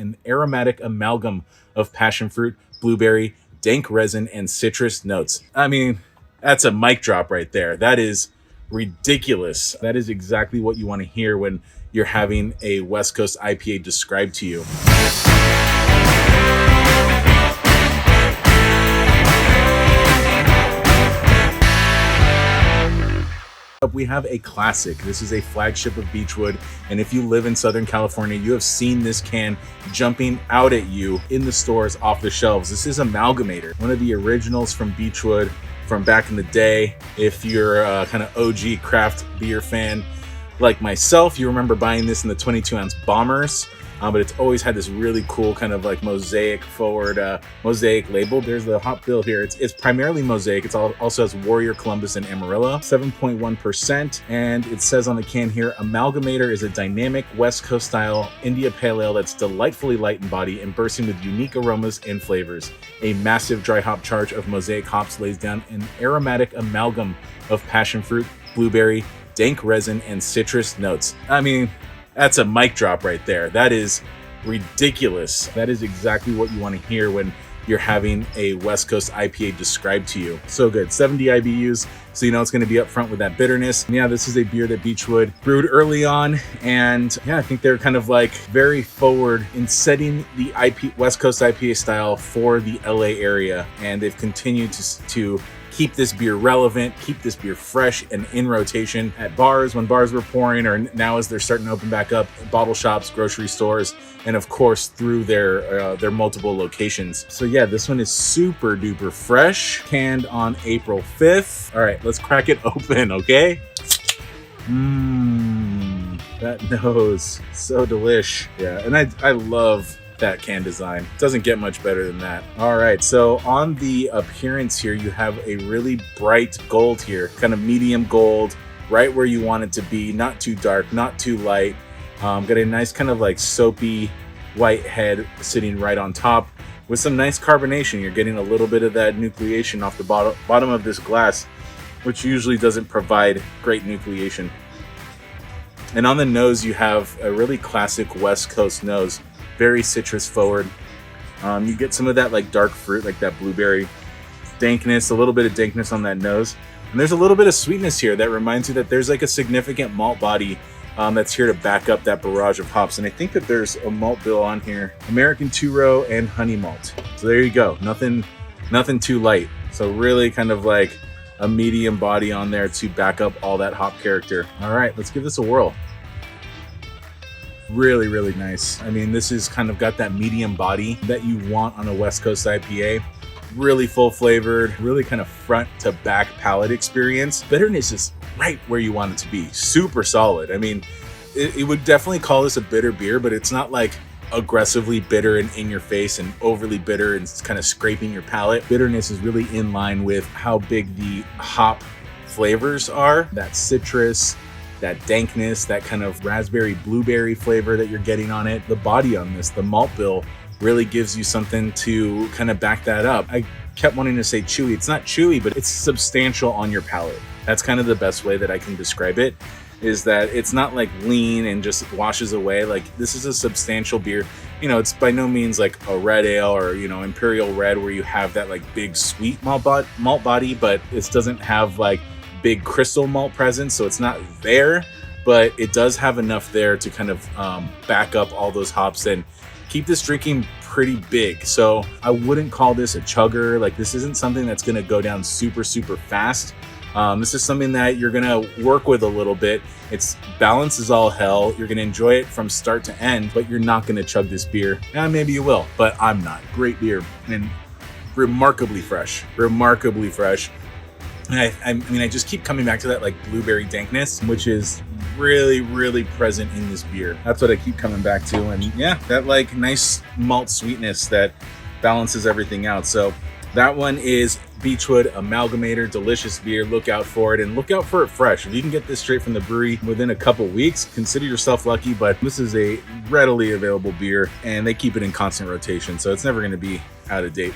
an aromatic amalgam of passion fruit, blueberry, dank resin, and citrus notes. I mean, that's a mic drop right there. That is ridiculous. That is exactly what you want to hear when you're having a West Coast IPA described to you. We have a classic. This is a flagship of Beachwood, and if you live in Southern California, you have seen this can jumping out at you in the stores off the shelves. This is Amalgamator, one of the originals from Beachwood from back in the day. If you're a kind of OG craft beer fan like myself, you remember buying this in the 22-ounce bombers. But it's always had this really cool kind of like Mosaic-forward Mosaic label. There's the hop bill here. It's primarily Mosaic. It also has Warrior, Columbus, and Amarillo. 7.1%. And it says on the can here, Amalgamator is a dynamic West Coast style India Pale Ale that's delightfully light in body and bursting with unique aromas and flavors. A massive dry hop charge of Mosaic hops lays down an aromatic amalgam of passion fruit, blueberry, dank resin, and citrus notes. I mean, that's a mic drop right there. That is ridiculous. That is exactly what you want to hear when you're having a West Coast IPA described to you. So good. 70 IBUs, so you know it's going to be up front with that bitterness. And yeah, this is a beer that Beachwood brewed early on, and yeah, I think they're kind of like very forward in setting the West Coast IPA style for the LA area, and they've continued to keep this beer relevant, keep this beer fresh and in rotation at bars when bars were pouring, or now as they're starting to open back up, bottle shops, grocery stores, and of course through their multiple locations. So yeah, this one is super duper fresh, canned on April 5th. All right, let's crack it open, okay? That nose, so delish. Yeah, and I love that can design. Doesn't get much better than that. All right, so on the appearance here, you have a really bright gold here, kind of medium gold, right where you want it to be, not too dark, not too light. Got a nice kind of like soapy white head sitting right on top with some nice carbonation. You're getting a little bit of that nucleation off the bottom of this glass, which usually doesn't provide great nucleation. And on the nose, you have a really classic West Coast nose, very citrus forward. You get some of that like dark fruit, like that blueberry dankness, a little bit of dankness on that nose. And there's a little bit of sweetness here that reminds you that there's like a significant malt body that's here to back up that barrage of hops. And I think that there's a malt bill on here, American two-row and honey malt. So there you go, nothing too light. So really kind of like a medium body on there to back up all that hop character. All right, let's give this a whirl. Really, really nice. I mean, this is kind of got that medium body that you want on a West Coast IPA. Really full flavored, really kind of front to back palate experience. Bitterness is right where you want it to be. Super solid. I mean, it would definitely call this a bitter beer, but it's not like aggressively bitter and in your face and overly bitter and kind of scraping your palate. Bitterness is really in line with how big the hop flavors are. That citrus, that dankness, that kind of raspberry blueberry flavor that you're getting on it. The body on this, the malt bill, really gives you something to kind of back that up. I kept wanting to say chewy. It's not chewy, but it's substantial on your palate. That's kind of the best way that I can describe it, is that it's not like lean and just washes away. Like, this is a substantial beer. You know, it's by no means like a red ale or, you know, Imperial Red where you have that like big sweet malt body, but it doesn't have like big crystal malt presence, so it's not there, but it does have enough there to kind of back up all those hops and keep this drinking pretty big. So I wouldn't call this a chugger. Like, this isn't something that's going to go down super fast. This is something that you're going to work with a little bit. Its balance is all hell. You're going to enjoy it from start to end, but you're not going to chug this beer. Maybe you will, but I'm not. Great beer and remarkably fresh. I mean, I just keep coming back to that like blueberry dankness, which is really present in this beer. That's what I keep coming back to. And yeah, that like nice malt sweetness that balances everything out. So that one is Beachwood Amalgamator. Delicious beer. Look out for it, and look out for it fresh. If you can get this straight from the brewery within a couple weeks, consider yourself lucky, but this is a readily available beer and they keep it in constant rotation, so it's never going to be out of date.